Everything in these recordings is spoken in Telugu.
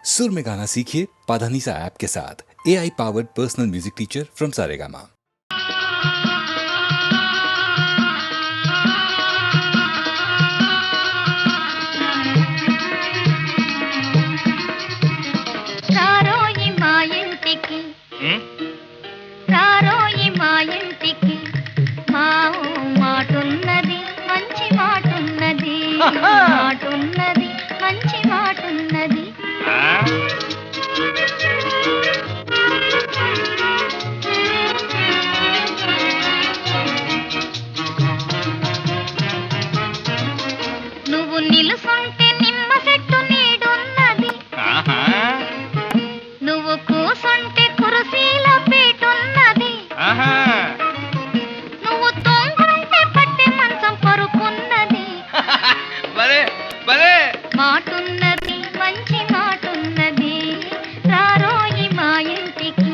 सुर में गाना सीखिए पाधानीसा ऐप के साथ। AI powered personal music teacher from Saregama. రారోయి మా ఇంటికి రారోయి మా ఇంటికి మా మాటున్నది మంచి మాటున్నది మాటున్నది మంచి మాటున్నది నువ్వు నిలుసుంటే నిమ్మ చెట్టు నీడున్నది నువ్వు కూసుంటే కురుసీల పీటున్నది నువ్వు తొంగుంటే పట్టె మంచం పరుకున్నది మాటున్నది మంచి మాటున్నది రారోయి మా ఇంటికి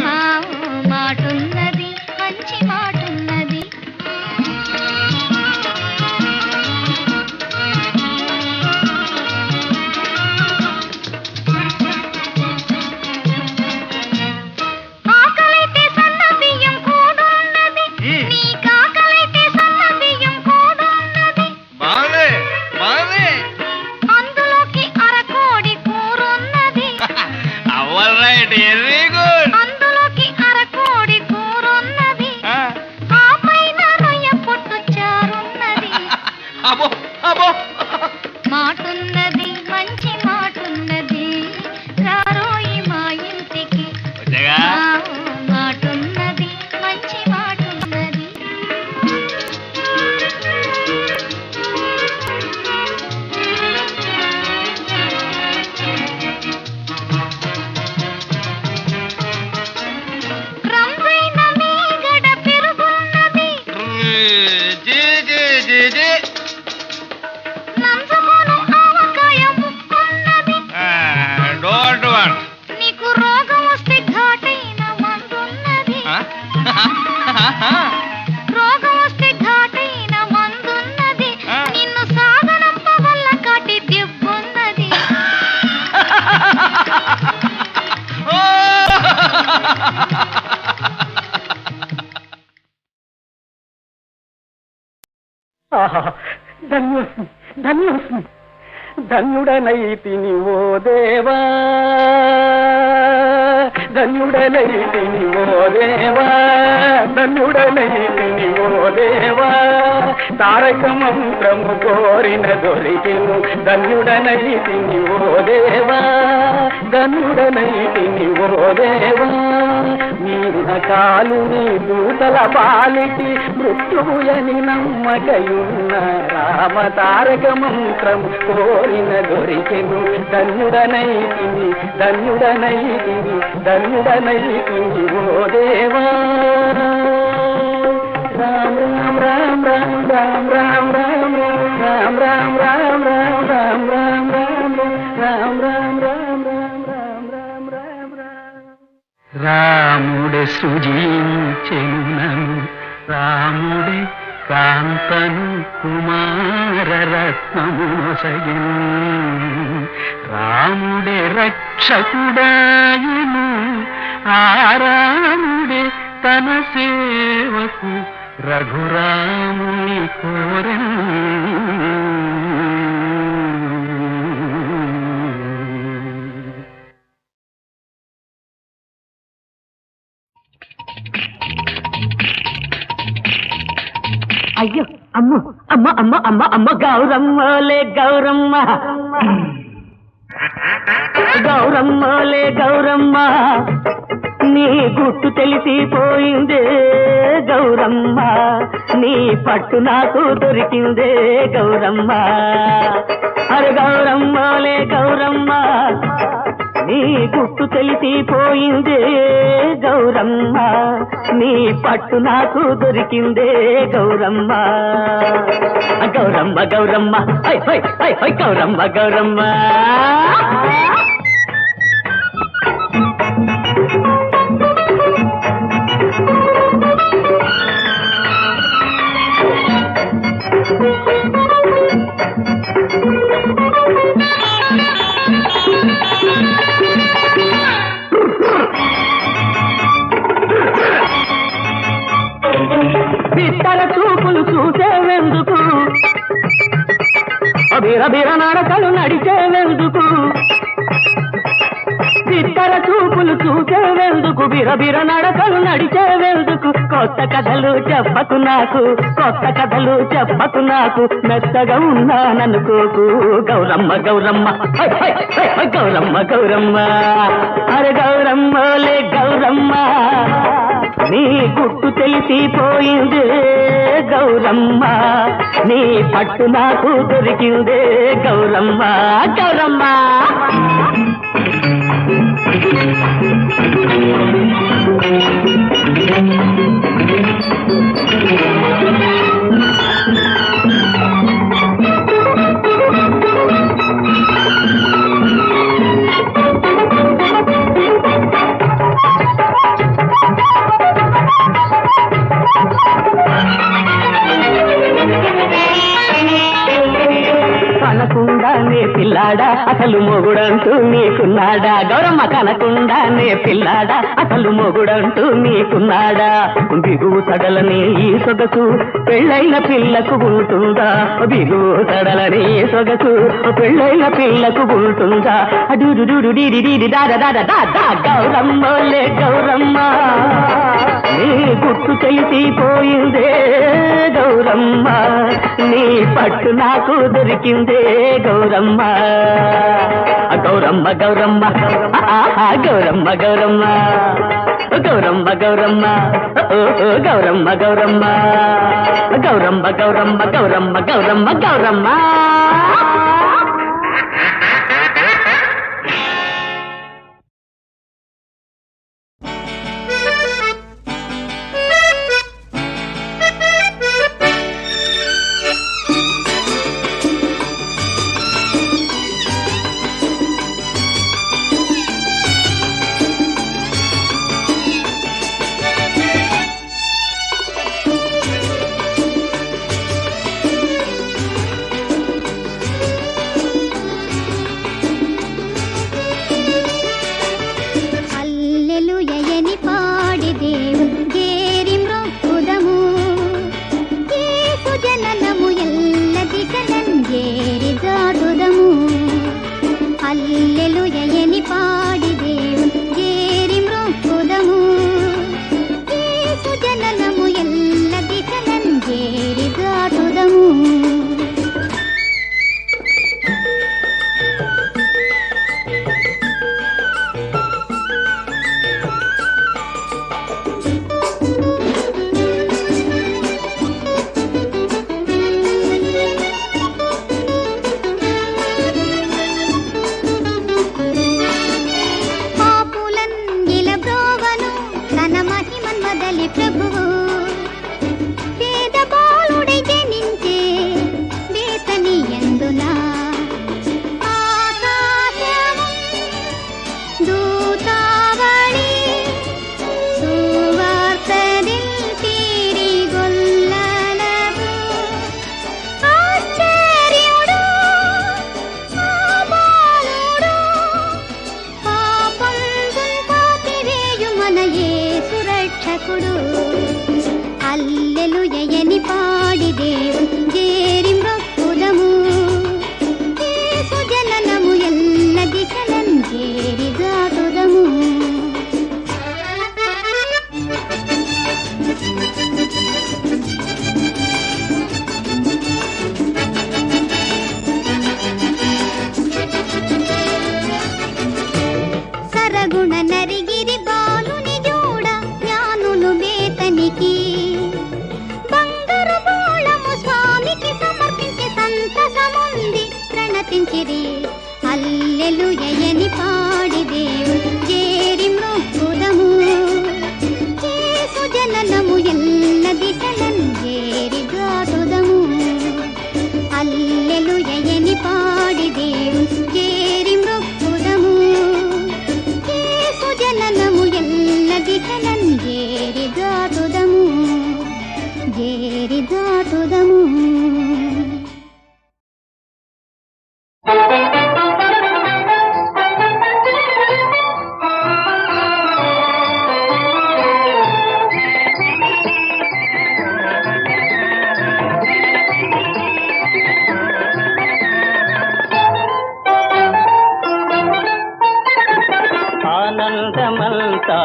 మా మాటున్నది మంచి మాటున్నది ఆకలైతే సన్న బియ్యం కూడున్నది నీ కాకలైతే సన్న బియ్యం కూడున్నది అందులోకి అరకోడి కూరున్నది అందులోకి అరకోడి కూరున్నది ఆ పైన రొయ్య పొట్టు చారున్నది మాటున్నది మంచి మాటున్నది రారోయి మా ఇంటికి మాటున్నది మంచి మాటున్నది రంపైన మీగడ పెరుగున్నది నంజుకోను ఆవకాయ ముక్కున్నది నీకు రోగం వస్తే ఘాటైన మందున్నది రోగం వస్తే ఘాటైన మందున్నది నిన్ను సాగనంప వల్ల కాటి దిబ్బున్నది ధన్యోస్మి ధన్యోస్మి ధన్యుడనైతిని ఓ దేవా ధన్యుడనైతిని ఓ దేవా ధన్యుడనైతిని ఓ దేవా తారక మంత్రము కోరిన దొరికిను ధన్యుడనైతిని ఓ దేవా ధన్యుడనైతిని ఓ దేవా మీరిన కాలుని దూతల పాలికి మృత్యుయని నమ్మకయున్న రామ తారక మంత్రం కోరిన దొరికెను ధన్యుడనైతిని ధన్యుడనైతిని ధన్యుడనైతిని ఓ దేవా రామ రామ రామ రామ రామ రామ రామ రామ రామ రామ రామ రామ రామ రామ రామ రామ రాముడే సృజించెను నన్ను రాముడే కాంతను కుమారరత్నము నొసగెను రాముడే రక్షకుడాయను ఆ రాముడే తన సేవకు రఘురాముని కోరెను అయ్యో అమ్మ అమ్మ అమ్మ అమ్మ అమ్మ గౌరమ్మలే గౌరమ్మ గౌరమ్మలే గౌరమ్మ నీ గుట్టు తెలిసిపోయిందే గౌరమ్మ నీ పట్టు నాకు దొరికిందే గౌరమ్మ అరే గౌరమ్మలే గౌరమ్మ నీ గుట్టు తెలిసిపోయిందే గౌరమ్మ నీ పట్టు నాకు దొరికిందే గౌరమ్మ గౌరమ్మ గౌరమ్మ హై హై హై హై గౌరమ్మ గౌరమ్మ బిరబిర నడకలు నడిచేవెందుకు ఇద్దర చూపులు చూసేవెందుకు బిరబిర నడకలు నడిచేవెందుకు కొత్త కథలు చెప్పకు నాకు కొత్త కథలు చెప్పకు నాకు మెత్తగా ఉన్నాననుకోకు గౌరమ్మ గౌరమ్మ హై, హై, హై, హై, గౌరమ్మ గౌరమ్మ అరే గౌరమ్మలే గౌరమ్మ నీ గుట్టు తెలిసిపోయిందే గౌరమ్మ నీ పట్టు నాకు దొరికిందే గౌరమ్మ గౌరమ్మ కనకుండానే పిల్లాడా అసలు మొగుడంటూ నీకున్నాడా గౌరమ్మ కనకుండానే పిల్లాడా అసలు మొగుడంటూ నీకున్నాడా బిగువు సడలని ఈ సొగసు పెళ్ళైన పిల్లకు ఉంటుందా బిగువు సడలని ఈ సొగసు పెళ్ళైన పిల్లకు ఉంటుందా అడుడు డిడి గౌరమ్మలే గౌరమ్మ నీ గుట్టు తెలిసిపోయిందే గౌరమ్మ నీ పట్టు నాకు దొరికిందే గౌరమ్మ గౌరమ్మ గౌరమ్మ గౌరమ్మ గౌరమ్మ గౌరమ్మ గౌరమ్మ గౌరమ్మ గౌరమ్మ గౌరమ్మ గౌరమ్మ గౌరమ్మ గౌరమ్మ గౌరమ్మ ದಾಟುದము ఆనందమంతా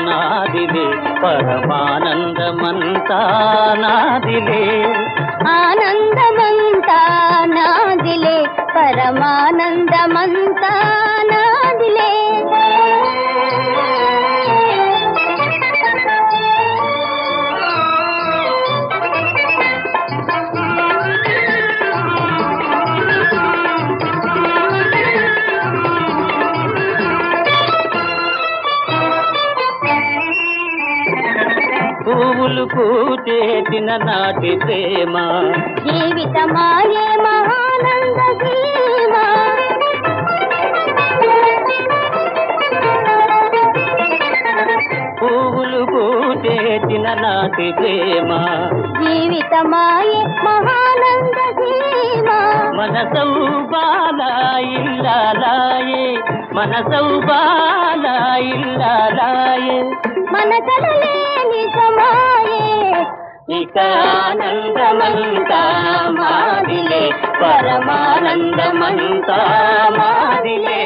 నాదిలే పరమానందమంతా నాదిలే ఆనందమంతా నాదిలే పరమానందమంతా నాదిలే పువ్వులు పూచేసిన నాటి ప్రేమ జీవితమాయే మహానంద సీమ పువ్వులు పూచేసిన నాటి ప్రేమ జీవితమాయే మహానంద సీమ మనసౌ బాలాయిల్లాలాయే మనసౌ బాలాయిల్లాలాయే మన కలలేని సమాయే ఇక ఆనందమంతా మాదిలే పరమానందమంతా మాదిలే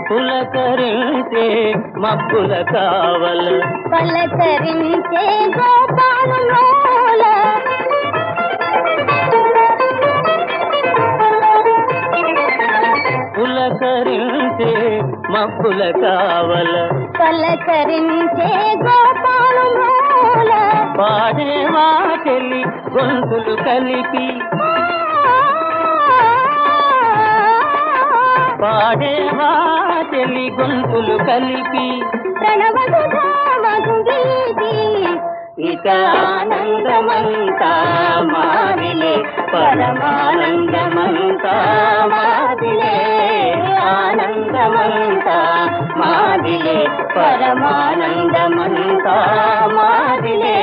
పులకరించే మబ్బుల కావల పలకరించే గోపాలులోల పులకరించే మబ్బుల కావల పలకరించే గోపాలులోల పాడే వాచెలి గొంతులు కలిపి పాడే వాచెలి గొంతులు కలిపి ప్రణవసుధామధుగీతి ఇక ఆనందమంతా మాదిలే పరమానందమంతా మాదిలే ఆనందమంతా మాదిలే పరమానందమంతా మాదిలే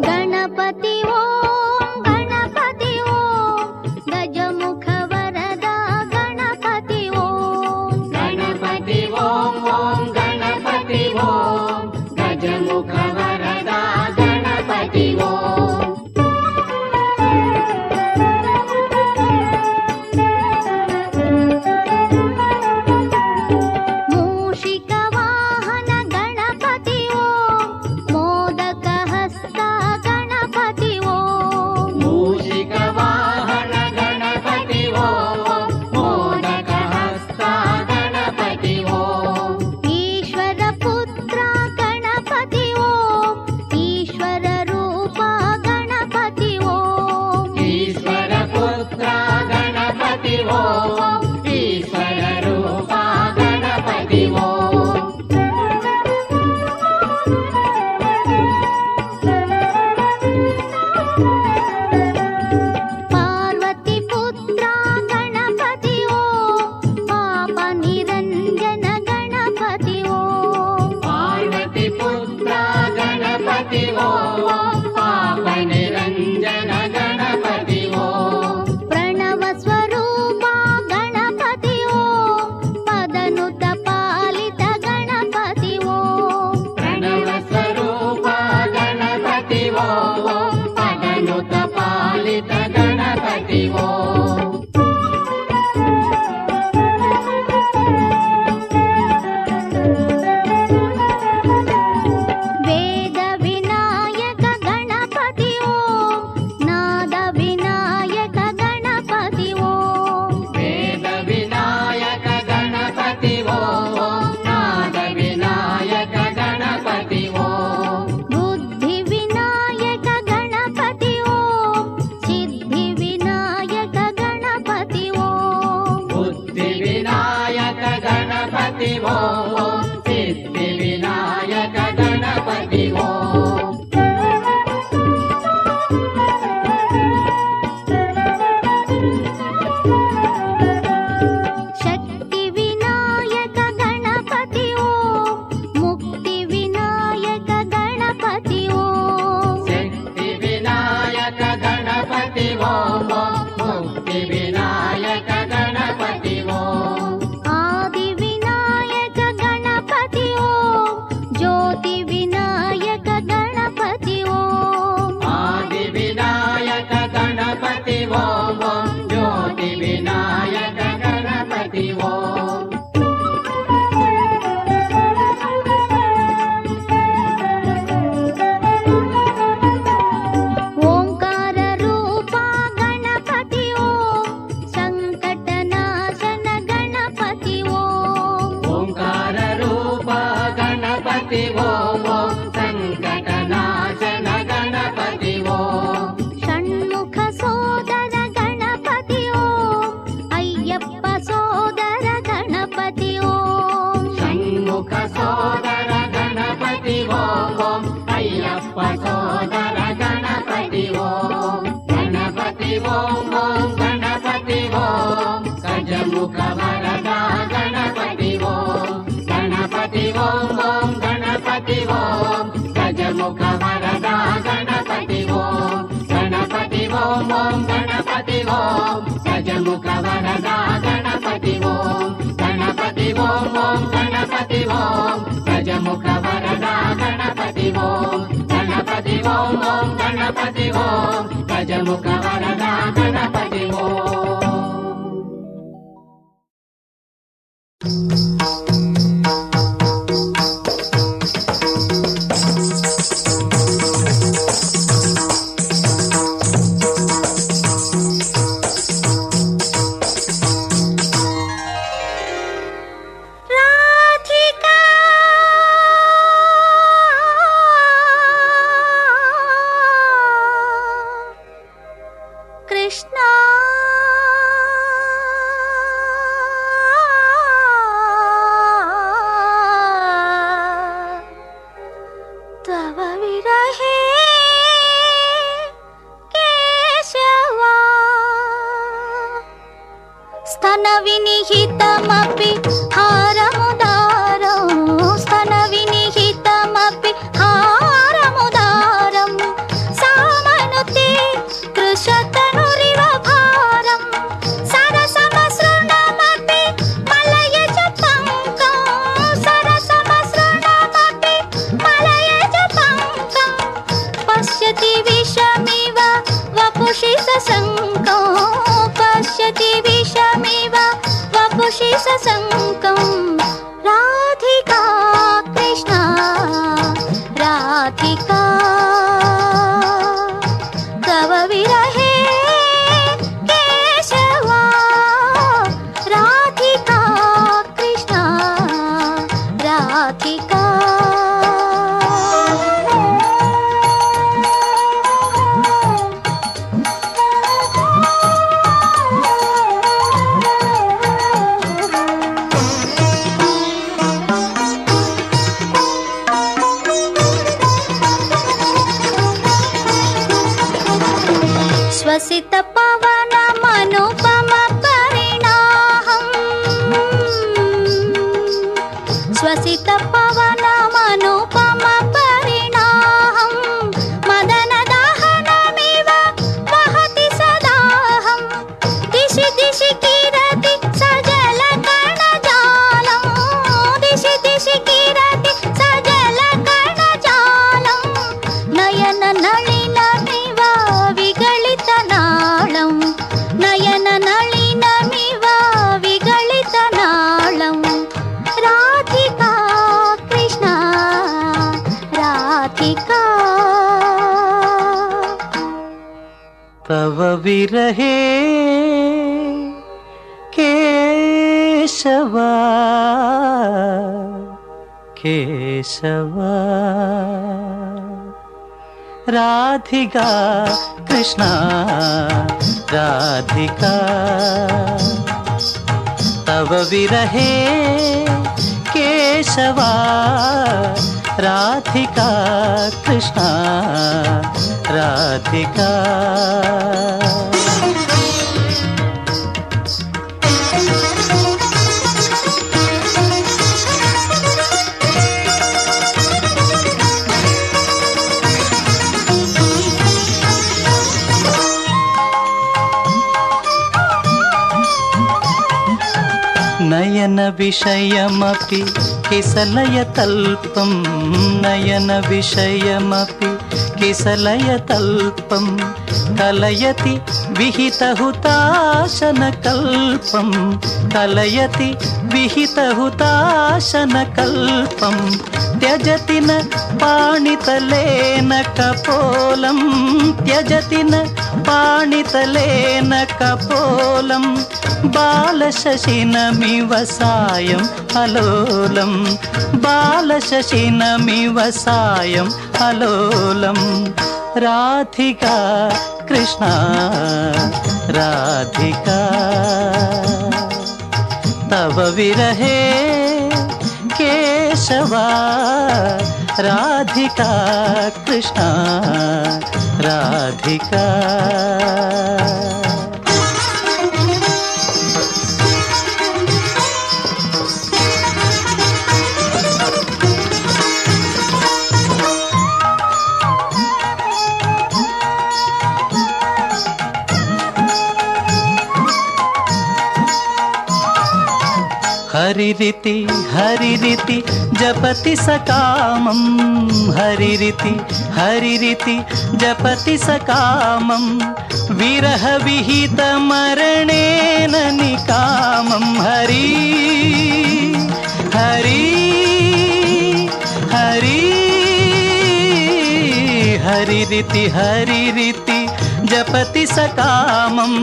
గణపతి ఓం గణపతి ఓం గజముఖ వరదా గణపతి ఓం గణపతి ఓం ఓం గణపతి ఓం గజముఖ వరదా గణపతి ఓం మూషిక వాహన గణపతి ఓం మోదక హస్త గణపతి ఓం మూషిక వాహన గణపతి ఓం మోదక హస్త గణపతి ఓం ఈశ్వర పుత్ర గణపతి ఓం ఈశ్వర రూప గణపతి ఓం ఈశ్వర పుత్ర గణపతి ఓం ఈశ్వర రూప గణపతి ఓం పార్వతి పుత్ర గణపతి ఓం పాప నిరంజన గణపతి ఓం పార్వతి పుత్ర గణపతి ఓం పాప నిరంజన గణపతి ఓం ప్రణవ స్వరూప గణపతి ఓం పదనుత పాలిత గణపతి ఓం ప్రణవ స్వరూప గణపతి ఓం పదనుత పాలిత గణపతి ఓం వేద వినాయక గణపతి ఓం నాద వినాయక గణపతి ఓం వేద వినాయక గణపతి ఓం నాద వినాయక గణపతి ఓం బుద్ధి వినాయక గణపతి ఓం సిద్ధి వినాయక గణపతి ఓం బుద్ధి వినాయక గణపతి ఓం గజముఖ వరదా గణపతి ఓం. రాధికా కృష్ణ తవ విరహే కేశవా స్తన వినిహితమపి హారముదారం స్తన వినిహితమపి హారముదారం సామనుతే కృషతనురివ భారం సరసమసృణమపి మలయజ పంకం సరసమసృణమపి మలయజ పంకం పశ్యతి విషమివ వపుషి సశంకం పశ్యతి విషమివ వపుషి సశంకం రాధికా కృష్ణ రాధికా తవ విరహే కేశవా రాధికా కృష్ణ రాధికా శ్వసిత పవన మనుపమ పరిణాహం శ్వసిత పవన మనుపమ పరిణాహం మదన దహనమివ వహతి సదాహం దిశి దిశి కిరతి సజల కణజాలం దిశి దిశి కిరతి సజల కణజాలం నయన నళినమివ విగళిత నాళం నయన నళినమివ విగళిత నాళం రాధికా కృష్ణ రాధికా తవ విరహే కేశవా కేశవా రాధికా కృష్ణ రాధికా తవ విరహే కేశవా రాధికా కృష్ణ రాధికా నయన విషయమపి కిసలయతల్పం నయన విషయమపి కిసలయతల్పం కలయతి విహితహుతాశనకల్పం కలయతి విహితహుతాశనకల్పం త్యజతి న పాణితలేన కపోలం త్యజతి న పాణితలేన కపోలం బాలశశినమివ సాయం అలోలం బాలశశినమివ సాయం అలోలం రాధికా కృష్ణ రాధికా తవ విరహే కేశవా రాధికా కృష్ణ రాధికా హరిరితి హరిరితి జపతి సకామం హరిరితి హరిరితి జపతి సకామం విరహ విహిత మరణేన నికామం హరి హరి హరి హరిరితి హరిరితి జపతి సకామం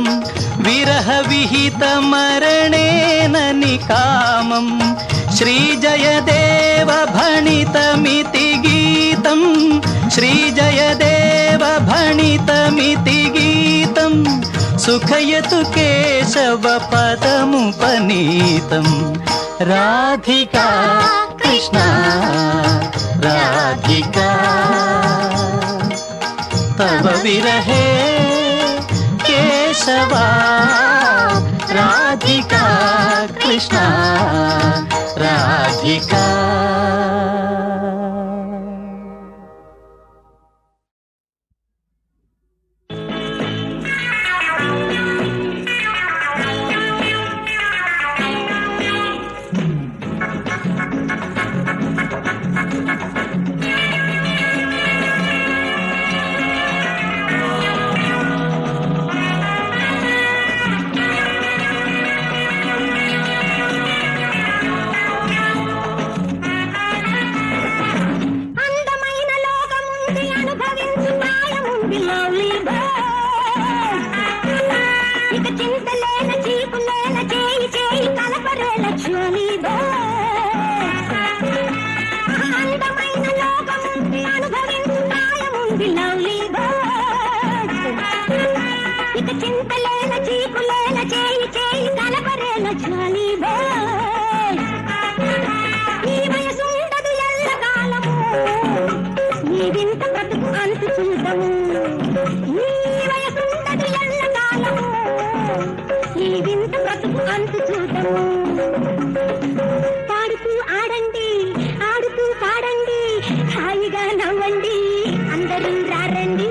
విరహ విహిత మరణేన నికామం శ్రీజయదేవ భణితమితి గీతం శ్రీజయదేవ భణితమితి గీతం సుఖయతు కేశవ పదముపనీతం రాధికా కృష్ణ రాధికా తవ విరహే కేశవా రాధికా కృష్ణ రాధికా. అందమైన లోకముంది అనుభవించు ప్రాయముంది lovely bird. ఇక చింతలేల చీకులేల చేయి చేయి కలపరేల jolly bird. అందమైన లోకముంది అనుభవించు ప్రాయముంది lovely bird. ఇక చింతలేల చీకులేల చేయి చేయి కలపరేల jolly bird. ఈ వయసుండదు ఎల్లకాలము నీ వింత బ్రతుకు అంతు చూడము ఈ వయసుండదు ఎల్లకాలము నీ వింత బ్రతుకు అంతు చూడము పాడుతూ ఆడండి ఆడుతూ పాడండి హాయిగా నవ్వండి అందరూ రారండి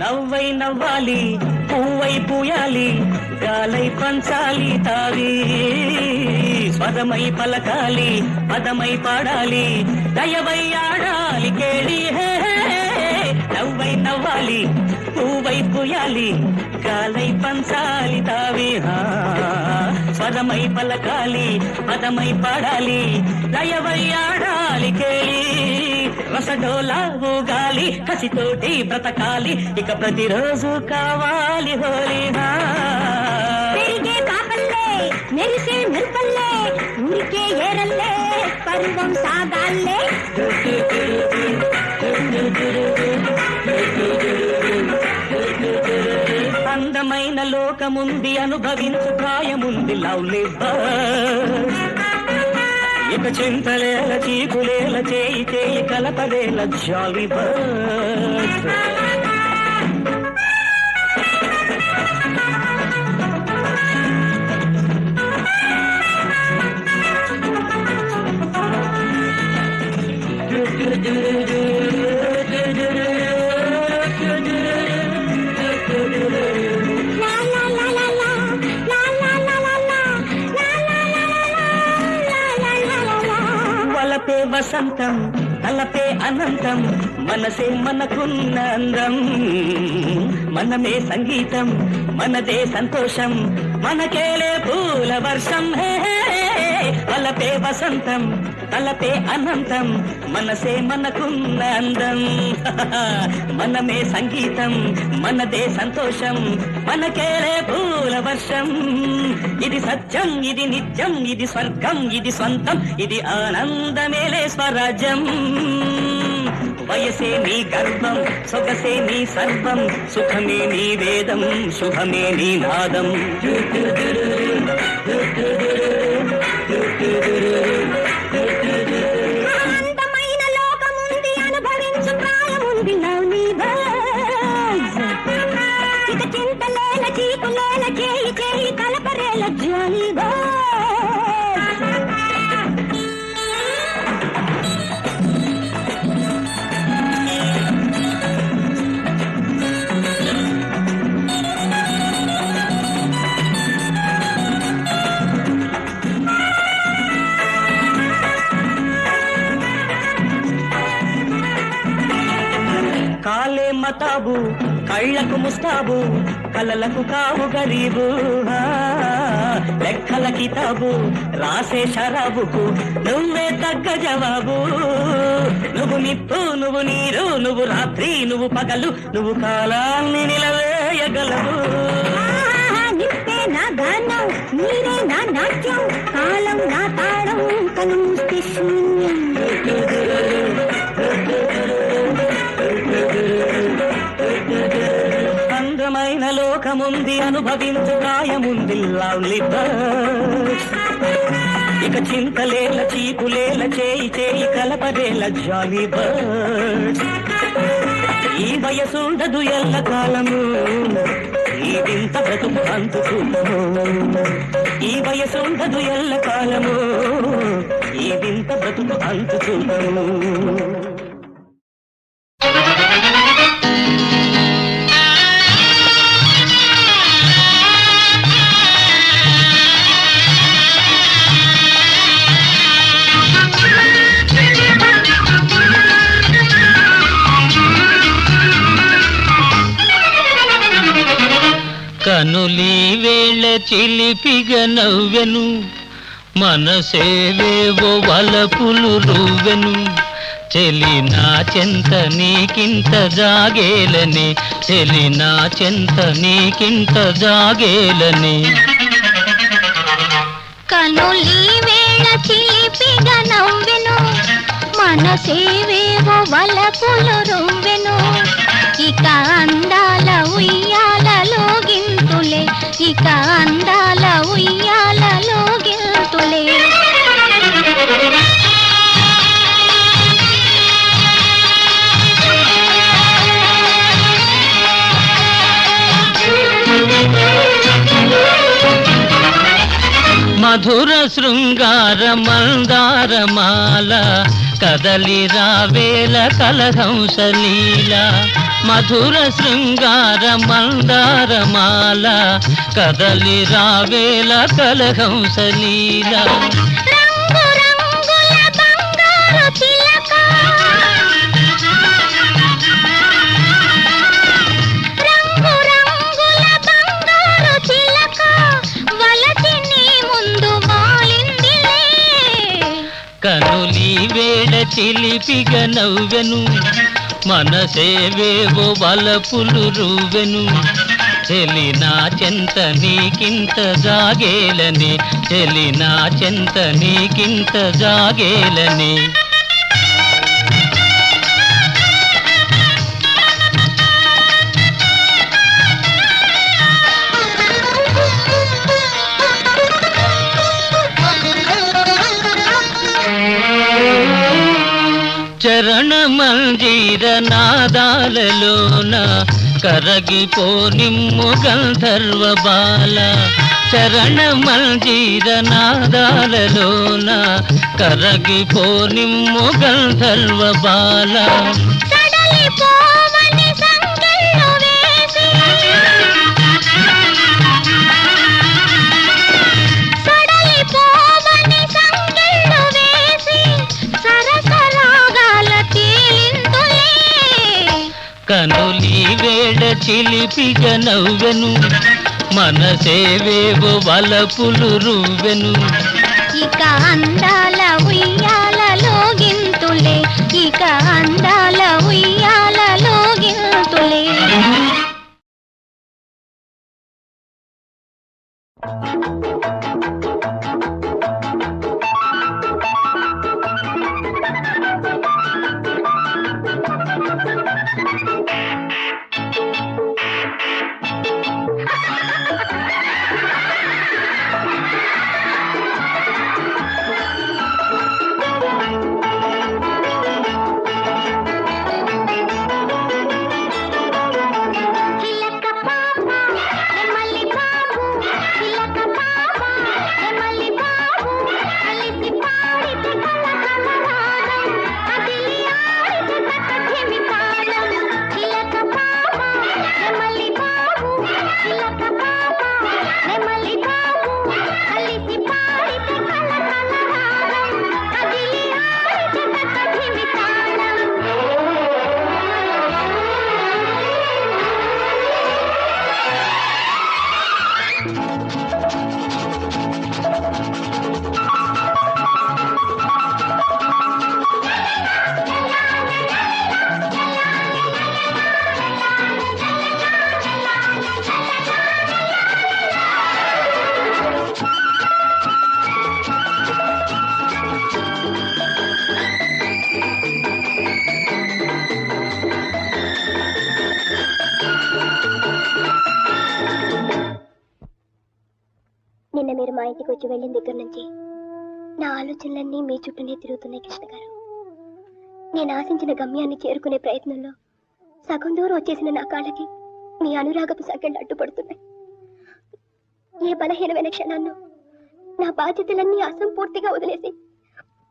నవ్వై నవ్వాలి పువ్వై పూయాలి గాలై పంచాలి తావి పదమై పలకాలి పదమై పాడాలి దయవై ఆడాలి కేళి హే నవ్వై నవ్వాలి పువ్వై పూయాలి గాలై పంచాలి తావి పదమై పలకాలి పదమై పాడాలి దయవై ఆడాలి కేళి రసడోలా ఊగాలి కసితోటి బ్రతకాలి ఇక ప్రతిరోజు కావాలి హోలీనా పెరిగే కాపల్లే మెరిసే మెరుపల్లే ఊరికే ఏరల్లే పర్వం సాగాల్లే అందమైన లోకముంది అనుభవించు ప్రాయముంది లవ్లీ బర్డ్ ఇక చింతలేల చీకులేల చేయి చేయి కలపదేల జాలీ బర్డ్ లా లా లా లా లా లా లా లా లా లా లా లా లా లా లా. వలపే వసంతం తలపే అనంతం మనసే మనకున్న అందం మనమే సంగీతం మనదే సంతోషం మనకేలే పూల వర్షం హే వలపే వసంతం తలపే అనంతం మనసే మనకున్న అందం మనమే సంగీతం మనదే సంతోషం మనకేలే పూల వర్షం ఇది సత్యం ఇది నిత్యం ఇది స్వర్గం ఇది స్వంతం ఇది ఆనందమేలే స్వరాజ్యం వయసే నీ గర్వం సొగసే నీ సర్వం సుఖమే నీ వేదం శుభమే నీ నాదం మహతాబు కళ్ళకు ముస్తాబు కలలకు కావు గరీబు లెక్కల కితాబు రాసే షరాబుకు నువ్వే తగ్గ జవాబు నువ్వు నిప్పు నువ్వు నీరు నువ్వు రాత్రి నువ్వు పగలు నువ్వు కాలాన్ని నిలవేయగలవు నిప్పే నా గానం నీరే నా నాట్యం కాలం నా తాళం కనుమూస్తే శూన్యం అందమైన లోకముంది అనుభవించు గాయముంది లవ్లీ బర్డ్స్ ఇక చింతలేల చీపులేల చేయి చేయి కలపదేల జాలీ బర్డ్స్ ఈ వయసుండదు ఎల్ల కాలము ఈ వింత బ్రతుకు అంతుకు ఈ వయసుండదు ఎల్ల కాలము ఈ వింత బ్రతుకు అంతుకు కనులీ వేళ చిలిపిగ నవ్వెను మనసేవేవో వలపులు రువ్వెను చెలి నా చెంత నీకింత జాగేలని చెలి నా చెంత నీకింత జాగేలని కనులీ వేళ చిలిపిగా నవ్వెను మనసేవేవో వలపులు రువ్వెను ఇక అందాల ఉయ్యాలలో గింతులే ఇక అందాల ఉయ్యాలలో గింతులే మధుర శృంగార మందారమాల కదలి రావేల కలహంసలీల మధుర శృంగార మందారమాల కదలి రావేల కలహంసలీల రంగు రంగుల బంగారు చిలక రంగు రంగుల బంగారు చిలక వలచి నీ ముందు వాలిందిలే కనులీ వేళ చిలిపిగ నవ్వెను మనసేవేవో వలపులు రువ్వెను చెలి నా చెంత నీకింత జాగేలని చెలి నా చెంత నీకింత జాగేలని చరణ మంజీర నాదాలలోన కరగిపో నిమ్ము గంధర్వ బాల చరణ మంజీర నాదాలలోన కరగిపో నిమ్ము గంధర్వ బాల సడలిపోవని సంకెళ్ళు వేసి సడలిపోవని సంకెళ్ళు వేసి సరసరాగాల తేలిందులే కనులీ వేళ చిలిపిగ నవ్వెను మనసేవేవో వలపులు రువ్వెను ఇక అందాల ఉయ్యాలలో గింతులే ఇక అందాల ఉయ్యాలలో గింతులే చిలక పాప నెమలి బాబు చిలక పాప మా ఇంటికి వచ్చి వెళ్ళిన దగ్గర నుంచి నా ఆలోచనలన్నీ మీ చుట్టూనే తిరుగుతున్నాయి కృష్ణ గారు. నేను ఆశించిన గమ్యాన్ని చేరుకునే ప్రయత్నంలో సగం దూరం వచ్చేసిన నా కాళ్ళకి మీ అనురాగపు సంఖ్యలు అడ్డుపడుతున్నాయి. ఏ బలహీనమైన క్షణాల్లో నా బాధ్యతలన్నీ అసంపూర్తిగా వదిలేసి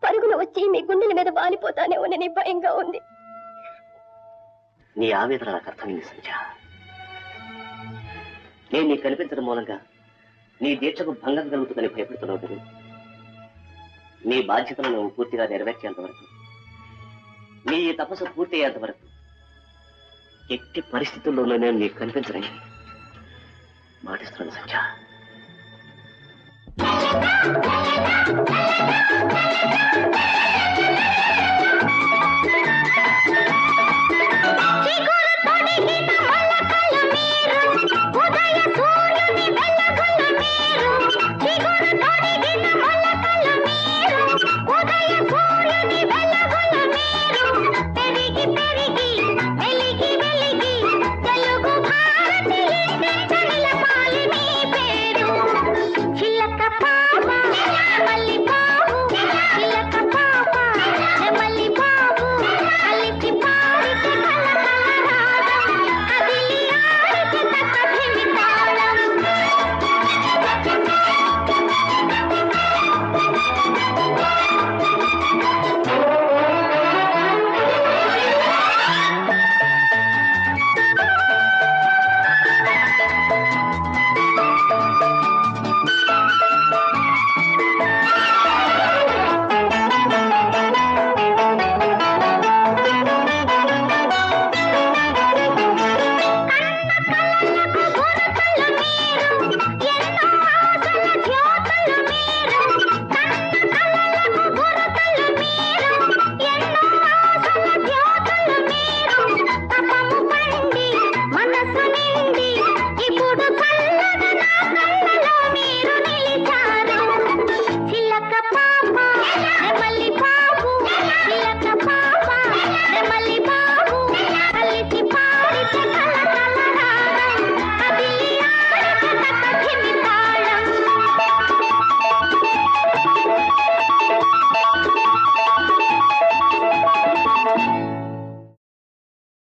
పరుగులు వచ్చి మీ గుండెల మీద వాలిపోతానేమోనని భయంగా ఉంది. నీ ఆవేదన నాకు అర్థమైంది సంధ్య. నేను నీకు కనిపించడం మూలంగా నీ దీక్షకు భంగం కలుగుతుందని భయపడుతున్నావు కదా. నీ బాధ్యతను నువ్వు పూర్తిగా నెరవేర్చేంత వరకు, నీ తపస్సు పూర్తి అయ్యేంత వరకు ఎట్టి పరిస్థితుల్లోనూ నేను నీకు కనిపించనని మాటిస్తున్నాను సంధ్య.